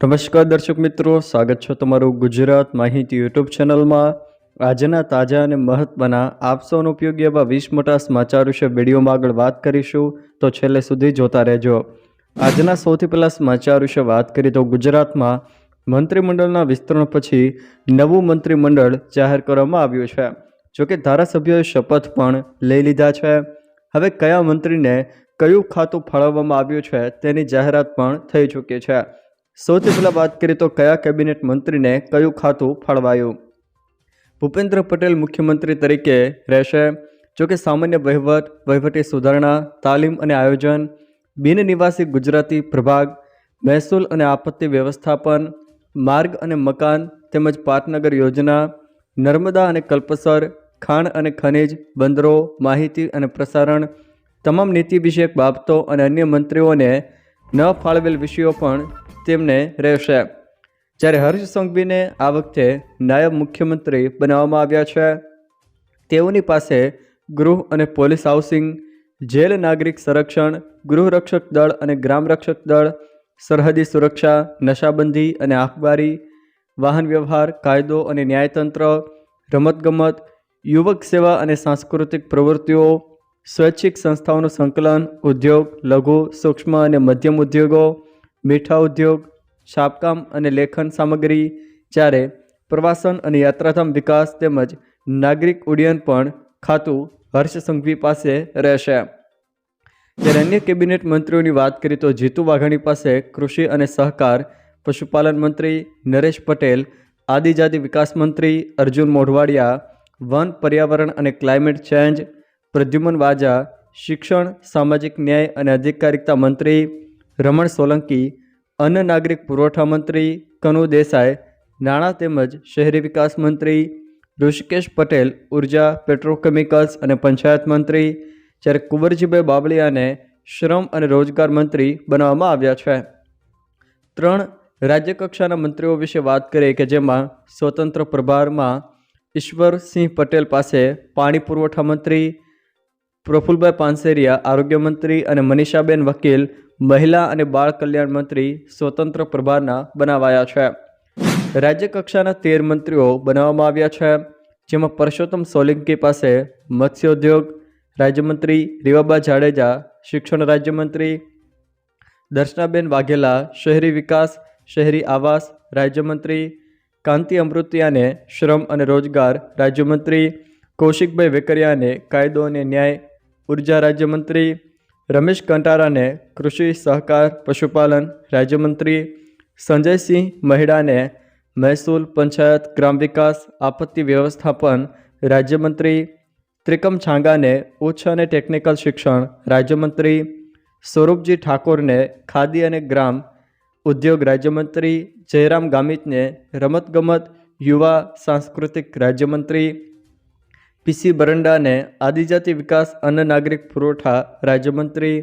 નમસ્કાર દર્શક મિત્રો, સ્વાગત છે તમારું ગુજરાત માહિતી યુટ્યુબ ચેનલમાં। આજના તાજા અને મહત્વના આપ સૌનો ઉપયોગી એવા 20 મોટા સમાચાર વિશે વિડીયોમાં આગળ વાત કરીશું, તો છેલ્લે સુધી જોતા રહેજો। આજના સૌથી પહેલા સમાચાર વિશે વાત કરીએ તો ગુજરાતમાં મંત્રીમંડળના વિસ્તરણ પછી નવું મંત્રીમંડળ જાહેર કરવામાં આવ્યું છે। જોકે ધારાસભ્યોએ શપથ પણ લઈ લીધા છે। હવે કયા મંત્રીને કયું ખાતું ફાળવવામાં આવ્યું છે તેની જાહેરાત પણ થઈ ચૂકી છે। સૌથી પહેલાં વાત કરીએ તો કયા કેબિનેટ મંત્રીને કયું ખાતું ફાળવાયું। ભૂપેન્દ્ર પટેલ મુખ્યમંત્રી તરીકે રહેશે। જોકે સામાન્ય વહીવટ, વહીવટી સુધારણા, તાલીમ અને આયોજન, બિન નિવાસી ગુજરાતી પ્રભાગ, મહેસૂલ અને આપત્તિ વ્યવસ્થાપન, માર્ગ અને મકાન તેમજ પાટનગર યોજના, નર્મદા અને કલ્પસર, ખાણ અને ખનિજ, બંદરો, માહિતી અને પ્રસારણ, તમામ નીતિ વિષયક બાબતો અને અન્ય મંત્રીઓને ન ફાળવેલ વિષયો પણ તેમને રહેશે। જ્યારે હર્ષ સંઘવીને આ વખતે નાયબ મુખ્યમંત્રી બનાવવામાં આવ્યા છે। તેઓની પાસે ગૃહ અને પોલીસ હાઉસિંગ, જેલ, નાગરિક સંરક્ષણ, ગૃહરક્ષક દળ અને ગ્રામ રક્ષક દળ, સરહદી સુરક્ષા, નશાબંધી અને આંખબારી, વાહન વ્યવહાર, કાયદો અને ન્યાયતંત્ર, રમતગમત, યુવક સેવા અને સાંસ્કૃતિક પ્રવૃત્તિઓ, સ્વૈચ્છિક સંસ્થાઓનું સંકલન, ઉદ્યોગ, લઘુ, સૂક્ષ્મ અને મધ્યમ ઉદ્યોગો, મીઠા ઉદ્યોગ, છાપકામ અને લેખન સામગ્રી, જ્યારે પ્રવાસન અને યાત્રાધામ વિકાસ તેમજ નાગરિક ઉડ્ડયન પણ ખાતું હર્ષ સંઘવી પાસે રહેશે। ત્યારે અન્ય કેબિનેટ મંત્રીઓની વાત કરીએ તો જીતુ વાઘાણી પાસે કૃષિ અને સહકાર, પશુપાલન મંત્રી, નરેશ પટેલ આદિજાતિ વિકાસ મંત્રી, અર્જુન મોઢવાડિયા વન, પર્યાવરણ અને ક્લાઇમેટ ચેન્જ, પ્રદ્યુમન વાજા શિક્ષણ, સામાજિક ન્યાય અને અધિકારિતા મંત્રી, રમણ સોલંકી અન્ન નાગરિક પુરવઠા મંત્રી, કનુ દેસાઈ નાણાં તેમજ શહેરી વિકાસ મંત્રી, ઋષિકેશ પટેલ ઉર્જા, પેટ્રોકેમિકલ્સ અને પંચાયત મંત્રી, જ્યારે કુંવરજીભાઈ બાવળિયાને શ્રમ અને રોજગાર મંત્રી બનાવવામાં આવ્યા છે। 3 રાજ્યકક્ષાના મંત્રીઓ વિશે વાત કરીએ કે જેમાં સ્વતંત્ર પ્રભારમાં ઈશ્વરસિંહ પટેલ પાસે પાણી પુરવઠા મંત્રી, પ્રફુલભાઈ પાનસેરિયા આરોગ્ય મંત્રી અને મનીષાબેન વકીલ મહિલા અને બાળ કલ્યાણ મંત્રી સ્વતંત્ર પ્રભારના બનાવાયા છે। રાજ્યકક્ષાના 13 મંત્રીઓ બનાવવામાં આવ્યા છે, જેમાં પરસોત્તમ સોલંકી પાસે મત્સ્યોદ્યોગ રાજ્યમંત્રી, રીવાબા જાડેજા શિક્ષણ રાજ્યમંત્રી, દર્શનાબેન વાઘેલા શહેરી વિકાસ, શહેરી આવાસ રાજ્યમંત્રી, કાંતિ અમૃતિયાને શ્રમ અને રોજગાર રાજ્યમંત્રી, કૌશિકભાઈ વેકરિયાને કાયદો અને ન્યાય ઉર્જા રાજ્યમંત્રી, રમેશ કંટારાને કૃષિ સહકાર પશુપાલન રાજ્યમંત્રી, સંજયસિંહ મહેડાને મહેસૂલ, પંચાયત, ગ્રામ વિકાસ, આપત્તિ વ્યવસ્થાપન રાજ્યમંત્રી, ત્રિકમ છાંગાને ઉચ્ચ અને ટેકનિકલ શિક્ષણ રાજ્યમંત્રી, સ્વરૂપજી ઠાકોરને ખાદી અને ગ્રામ ઉદ્યોગ રાજ્યમંત્રી, જયરામ ગામિતને રમતગમત, યુવા, સાંસ્કૃતિક રાજ્યમંત્રી, પીસી બરંડાને આદિજાતિ વિકાસ, અન્ન નાગરિક પુરવઠા રાજ્યમંત્રી,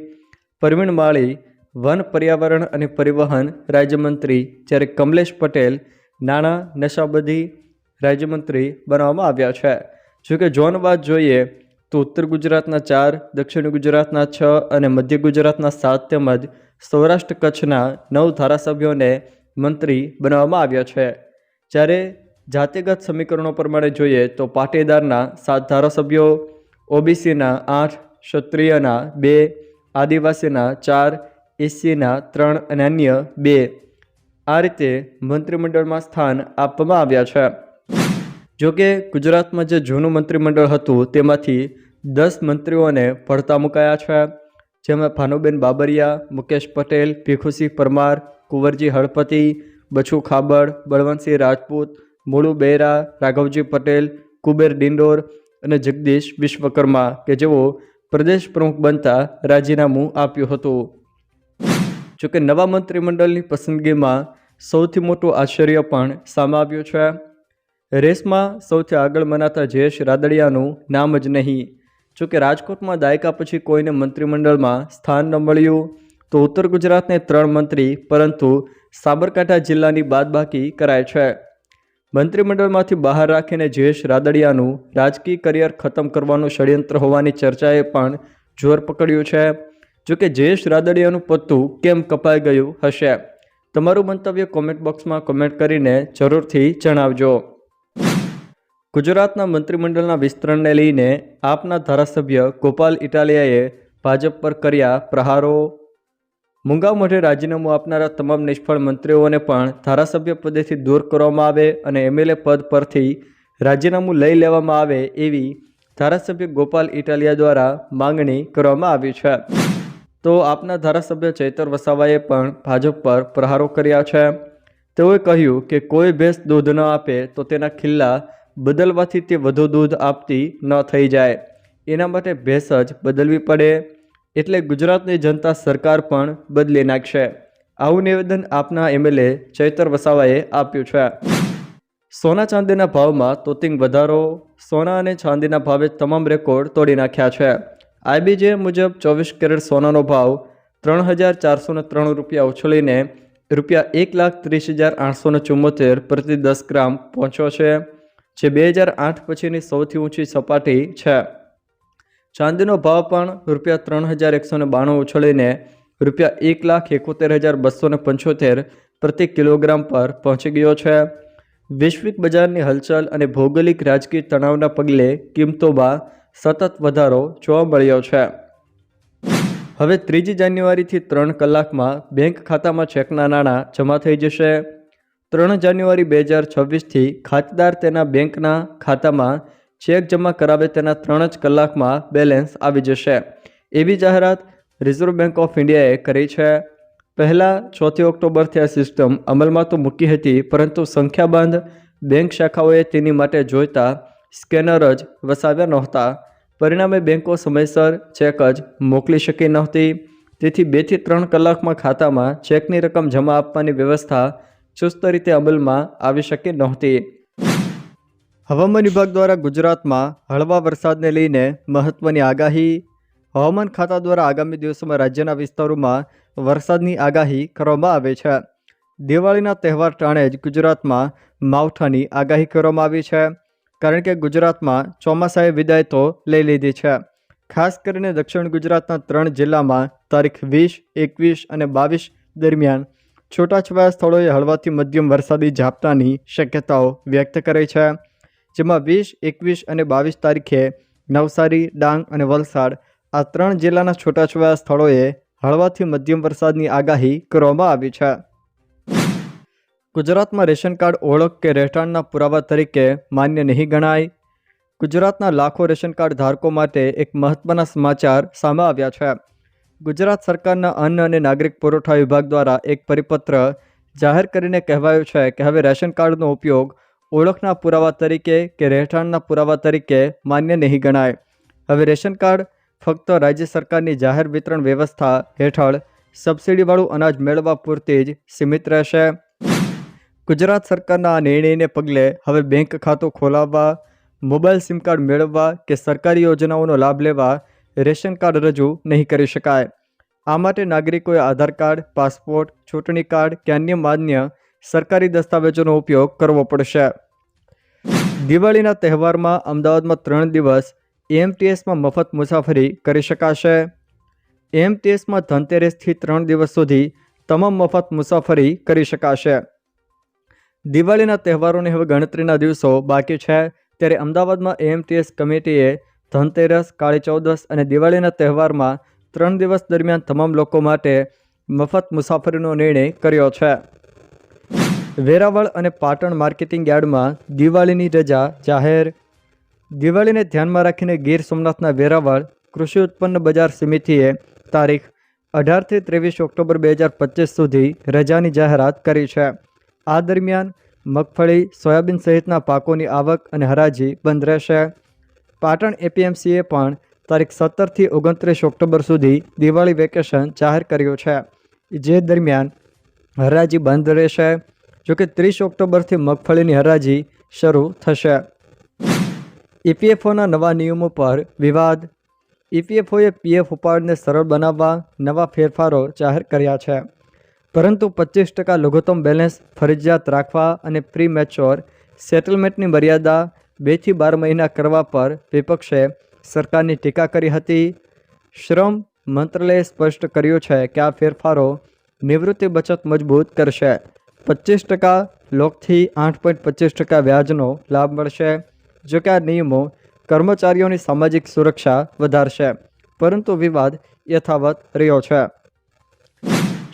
પરવીણ માળી વન, પર્યાવરણ અને પરિવહન રાજ્યમંત્રી, જ્યારે કમલેશ પટેલ નાણાં, નશાબંધી રાજ્યમંત્રી બનાવવામાં આવ્યા છે। જોકે ઝોન વાત જોઈએ તો ઉત્તર ગુજરાતના 4, દક્ષિણ ગુજરાતના 6 અને મધ્ય ગુજરાતના 7 તેમજ સૌરાષ્ટ્ર કચ્છના 9 ધારાસભ્યોને મંત્રી બનાવવામાં આવ્યા છે। જ્યારે જાતિગત સમીકરણો પ્રમાણે જોઈએ તો પાટીદારના 7 ધારાસભ્યો, ઓબીસીના 8, ક્ષત્રિયના 2, આદિવાસીના 4, એસસીના 3 અને અન્ય 2 આ રીતે મંત્રીમંડળમાં સ્થાન આપવામાં આવ્યા છે। જોકે ગુજરાતમાં જે જૂનું મંત્રીમંડળ હતું તેમાંથી 10 મંત્રીઓને પડતા મુકાયા છે, જેમાં ભાનુબેન બાબરિયા, મુકેશ પટેલ, ભીખુસિંહ પરમાર, કુંવરજી હળપતિ, બચુ ખાબડ, બળવંતસિંહ રાજપૂત, મુળુ બેરા, રાઘવજી પટેલ, કુબેર ડિંડોર અને જગદીશ વિશ્વકર્મા કે જેઓ પ્રદેશ પ્રમુખ બનતા રાજીનામું આપ્યું હતું। જોકે નવા મંત્રીમંડળની પસંદગીમાં સૌથી મોટું આશ્ચર્ય પણ સામે આવ્યું છે। રેસમાં સૌથી આગળ મનાતા જયેશ રાદડિયાનું નામ જ નહીં। જોકે રાજકોટમાં દાયકા પછી કોઈને મંત્રીમંડળમાં સ્થાન ન મળ્યું તો ઉત્તર ગુજરાતને 3 મંત્રી પરંતુ સાબરકાંઠા જિલ્લાની બાદબાકી કરાય છે। મંત્રીમંડળમાંથી બહાર રાખીને જયેશ રાદડિયાનું રાજકીય કરિયર ખતમ કરવાનું ષડયંત્ર હોવાની ચર્ચાએ પણ જોર પકડ્યું છે। જોકે જયેશ રાદડિયાનું પત્તું કેમ કપાઈ ગયું હશે? તમારું મંતવ્ય કોમેન્ટ બોક્સમાં કોમેન્ટ કરીને જરૂરથી જણાવજો। ગુજરાતના મંત્રીમંડળના વિસ્તરણને લઈને આપના ધારાસભ્ય ગોપાલ ઇટાલિયાએ ભાજપ પર કર્યા પ્રહારો। મૂંગા મોઢે રાજીનામું આપનારા તમામ નિષ્ફળ મંત્રીઓને પણ ધારાસભ્ય પદેથી દૂર કરવામાં આવે અને એમએલએ પદ પરથી રાજીનામું લઈ લેવામાં આવે એવી ધારાસભ્ય ગોપાલ ઇટાલિયા દ્વારા માંગણી કરવામાં આવી છે। તો આપના ધારાસભ્ય ચૈતર વસાવાએ પણ ભાજપ પર પ્રહારો કર્યા છે। તેઓએ કહ્યું કે કોઈ ભેંસ દૂધ ન આપે તો તેના ખિલ્લા બદલવાથી તે વધુ દૂધ આપતી ન થઈ જાય, એના માટે ભેંસ જ બદલવી પડે, એટલે ગુજરાતની જનતા સરકાર પણ બદલી નાખશે। આવું નિવેદન આપના એમએલએ ચૈતર વસાવાએ આપ્યું છે। સોના ચાંદીના ભાવમાં તોતિંગ વધારો। સોના અને ચાંદીના ભાવે તમામ રેકોર્ડ તોડી નાખ્યા છે। IBJ મુજબ 24 કેરેટ સોનાનો ભાવ 3,403 રૂપિયા ઉછળીને ₹1,30,874 પ્રતિ 10 ગ્રામ પહોંચ્યો છે, જે 2008 પછીની સૌથી ઊંચી સપાટી છે। ચાંદીનો ભાવ પણ ₹3,192 ઉછળીને ₹1,71,275 પ્રતિ કિલોગ્રામ પર પહોંચી ગયો છે। વૈશ્વિક બજારની હલચલ અને ભૌગોલિક રાજકીય તણાવના પગલે કિંમતોમાં સતત વધારો જોવા મળ્યો છે। હવે 3 જાન્યુઆરીથી 3 કલાકમાં બેંક ખાતામાં ચેકના નાણાં જમા થઈ જશે। 3 જાન્યુઆરી 2026થી ખાતેદાર તેના બેંકના ખાતામાં ચેક જમા કરાવે તેના 3 જ કલાકમાં બેલેન્સ આવી જશે, એવી જાહેરાત રિઝર્વ બેંક ઓફ ઇન્ડિયાએ કરી છે। પહેલાં 4 ઓક્ટોબરથી આ સિસ્ટમ અમલમાં તો મૂકી હતી, પરંતુ સંખ્યાબંધ બેંક શાખાઓએ તેની માટે જોઈતા સ્કેનર જ વસાવ્યા નહોતા। પરિણામે બેંકો સમયસર ચેક જ મોકલી શકી નહોતી। તેથી 2 થી 3 કલાકમાં ખાતામાં ચેકની રકમ જમા આપવાની વ્યવસ્થા ચુસ્ત રીતે અમલમાં આવી શકી નહોતી। હવામાન વિભાગ દ્વારા ગુજરાતમાં હળવા વરસાદને લઈને મહત્વની આગાહી। હવામાન ખાતા દ્વારા આગામી દિવસોમાં રાજ્યના વિસ્તારોમાં વરસાદની આગાહી કરવામાં આવી છે। દિવાળીના તહેવાર ટાણે જ ગુજરાતમાં માવઠાની આગાહી કરવામાં આવી છે, કારણ કે ગુજરાતમાં ચોમાસાએ વિદાય તો લઈ લીધી છે। ખાસ કરીને દક્ષિણ ગુજરાતના 3 જિલ્લામાં તારીખ 20, 21 અને 22 દરમિયાન છૂટાછવાયા સ્થળોએ હળવાથી મધ્યમ વરસાદી ઝાપટાની શક્યતાઓ વ્યક્ત કરી છે, જેમાં 20, 21 અને 22 તારીખે નવસારી, ડાંગ અને વલસાડ આ 3 જિલ્લાના છૂટાછવાયા સ્થળોએ હળવાથી મધ્યમ વરસાદની આગાહી કરવામાં આવી છે। ગુજરાતમાં રેશન કાર્ડ ઓળખ કે રહેઠાણના પુરાવા તરીકે માન્ય નહીં ગણાય। ગુજરાતના લાખો રેશન કાર્ડ ધારકો માટે એક મહત્વના સમાચાર સામે આવ્યા છે। ગુજરાત સરકારના અન્ન અને નાગરિક પુરવઠા વિભાગ દ્વારા એક પરિપત્ર જાહેર કરીને કહેવાયું છે કે હવે રેશન કાર્ડનો ઉપયોગ ઓળખના પુરાવા તરીકે કે રહેઠાણના પુરાવા તરીકે માન્ય નહીં ગણાય। હવે રેશન કાર્ડ ફક્ત રાજ્ય સરકારની જાહેર વિતરણ વ્યવસ્થા હેઠળ સબસિડીવાળું અનાજ મેળવવા પૂરતી જ સીમિત રહેશે। ગુજરાત સરકારના આ નિર્ણયને પગલે હવે બેંક ખાતું ખોલાવવા, મોબાઈલ સિમ કાર્ડ મેળવવા કે સરકારી યોજનાઓનો લાભ લેવા રેશન કાર્ડ રજૂ નહીં કરી શકાય। આ માટે નાગરિકોએ આધાર કાર્ડ, પાસપોર્ટ, ચૂંટણી કાર્ડ કે અન્ય માન્ય સરકારી દસ્તાવેજોનો ઉપયોગ કરવો પડશે। દિવાળીના તહેવારમાં અમદાવાદમાં 3 દિવસ AMTSમાં મફત મુસાફરી કરી શકાશે। AMTSમાં ધનતેરસથી 3 દિવસ સુધી તમામ મફત મુસાફરી કરી શકાશે। દિવાળીના તહેવારોને હવે ગણતરીના દિવસો બાકી છે, ત્યારે અમદાવાદમાં AMTS કમિટીએ ધનતેરસ, કાળી ચૌદસ અને દિવાળીના તહેવારમાં 3 દિવસ દરમિયાન તમામ લોકો માટે મફત મુસાફરીનો નિર્ણય કર્યો છે। વેરાવળ અને પાટણ માર્કેટિંગ યાર્ડમાં દિવાળીની રજા જાહેર। દિવાળીને ધ્યાનમાં રાખીને ગીર સોમનાથના વેરાવળ કૃષિ ઉત્પન્ન બજાર સમિતિએ તારીખ 18 થી 23 ઓક્ટોબર 2025 સુધી રજાની જાહેરાત કરી છે। આ દરમિયાન મગફળી, સોયાબીન સહિતના પાકોની આવક અને હરાજી બંધ રહેશે। પાટણ APMCએ પણ તારીખ 17 થી 29 ઓક્ટોબર સુધી દિવાળી વેકેશન જાહેર કર્યું છે, જે દરમિયાન હરાજી બંધ રહેશે। જોકે 30 ઓક્ટોબરથી મગફળીની હરાજી શરૂ થશે। EPFOના નવા નિયમો પર વિવાદ। EPFOએ PF ઉપાડને સરળ બનાવવા નવા ફેરફારો જાહેર કર્યા છે, પરંતુ 25% લઘુત્તમ બેલેન્સ ફરજિયાત રાખવા અને પ્રી મેચ્યોર સેટલમેન્ટની મર્યાદા 2 થી 12 મહિના કરવા પર વિપક્ષે સરકારની ટીકા કરી હતી। શ્રમ મંત્રાલયે સ્પષ્ટ કર્યું છે કે આ ફેરફારો નિવૃત્તિ બચત મજબૂત કરશે. 25% લોકથી 8.25% વ્યાજનો લાભ મળશે. જો કે આ નિયમો કર્મચારીઓની સામાજિક સુરક્ષા વધારશે, પરંતુ વિવાદ યથાવત રહ્યો છે.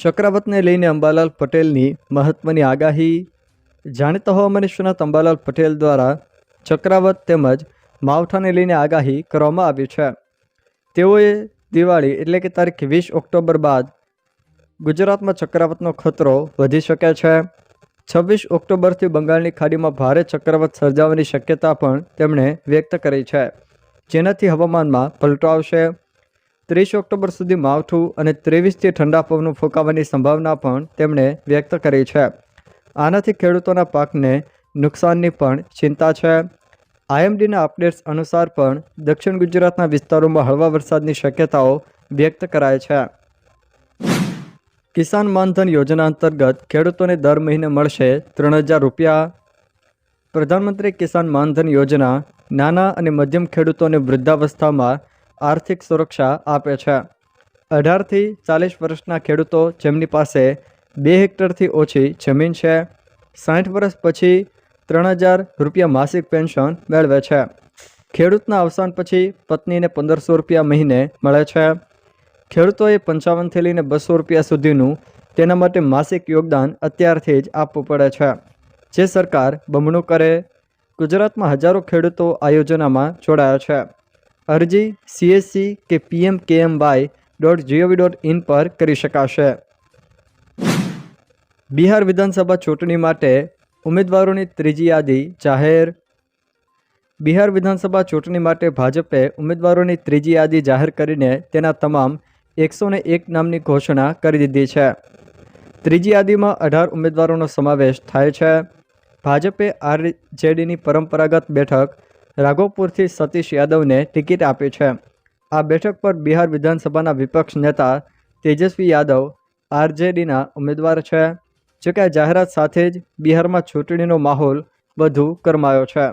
ચક્રવાતને લઈને અંબાલાલ પટેલની મહત્વની આગાહી. જાણીતા હવામાન નિષ્ણાત અંબાલાલ પટેલ દ્વારા ચક્રવાત તેમજ માવઠાને લઈને આગાહી કરવામાં આવી છે. તેઓએ દિવાળી એટલે કે તારીખ 20 ઓક્ટોબર બાદ ગુજરાતમાં ચક્રવાતનો ખતરો વધી શકે છે. 26 ઓક્ટોબરથી બંગાળની ખાડીમાં ભારે ચક્રવાત સર્જાવાની શક્યતા પણ તેમણે વ્યક્ત કરી છે, જેનાથી હવામાનમાં પલટો આવશે. 30 ઓક્ટોબર સુધી માવઠું અને 23થી ઠંડા પવનો ફૂંકાવાની સંભાવના પણ તેમણે વ્યક્ત કરી છે. આનાથી ખેડૂતોના પાકને નુકસાનની પણ ચિંતા છે. IMDના અપડેટ્સ અનુસાર પણ દક્ષિણ ગુજરાતના વિસ્તારોમાં હળવા વરસાદની શક્યતાઓ વ્યક્ત કરાય છે. કિસાન માનધન યોજના અંતર્ગત ખેડૂતોને દર મહિને મળશે 3000 રૂપિયા. પ્રધાનમંત્રી કિસાન માનધન યોજના નાના અને મધ્યમ ખેડૂતોને વૃદ્ધાવસ્થામાં આર્થિક સુરક્ષા આપે છે. 18થી 40 વર્ષના ખેડૂતો જેમની પાસે 2 હેક્ટરથી ઓછી જમીન છે, 60 વર્ષ પછી 3000 રૂપિયા માસિક પેન્શન મેળવે છે. ખેડૂતના અવસાન પછી પત્નીને 1500 રૂપિયા મહિને મળે છે. ખેડૂતોએ 55થી લઈને 200 રૂપિયા સુધીનું તેના માટે માસિક યોગદાન અત્યારથી જ આપવું પડે છે, જે સરકાર બમણું કરે. ગુજરાતમાં હજારો ખેડૂતો આ યોજનામાં જોડાયા છે. અરજી CSC કે pmkmy.gov.in પર કરી શકાશે. બિહાર વિધાનસભા ચૂંટણી માટે ઉમેદવારોની ત્રીજી યાદી જાહેર. બિહાર વિધાનસભા ચૂંટણી માટે ભાજપે ઉમેદવારોની ત્રીજી યાદી જાહેર કરીને તેના તમામ 101 નામની ઘોષણા કરી દીધી છે. ત્રીજી યાદીમાં 18 ઉમેદવારોનો સમાવેશ થાય છે. ભાજપે RJDની પરંપરાગત બેઠક રાઘોપુરથી સતીશ યાદવને ટિકિટ આપી છે. આ બેઠક પર બિહાર વિધાનસભાના વિપક્ષ નેતા તેજસ્વી યાદવ RJDના ઉમેદવાર છે. જોકે આ જાહેરાત સાથે જ બિહારમાં ચૂંટણીનો માહોલ વધુ ગરમાયો છે.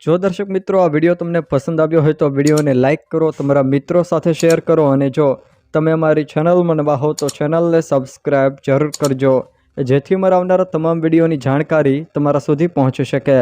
જો દર્શક મિત્રો આ વિડીયો તમને પસંદ આવ્યો હોય તો વિડીયોને લાઇક કરો, તમારા મિત્રો સાથે શેર કરો અને જો તમે અમારી ચેનલમાં નવા હો તો ચેનલને સબસ્ક્રાઈબ જરૂર કરજો, જેથી મારા આવનારા તમામ વિડીયોની જાણકારી તમારા સુધી પહોંચી શકે.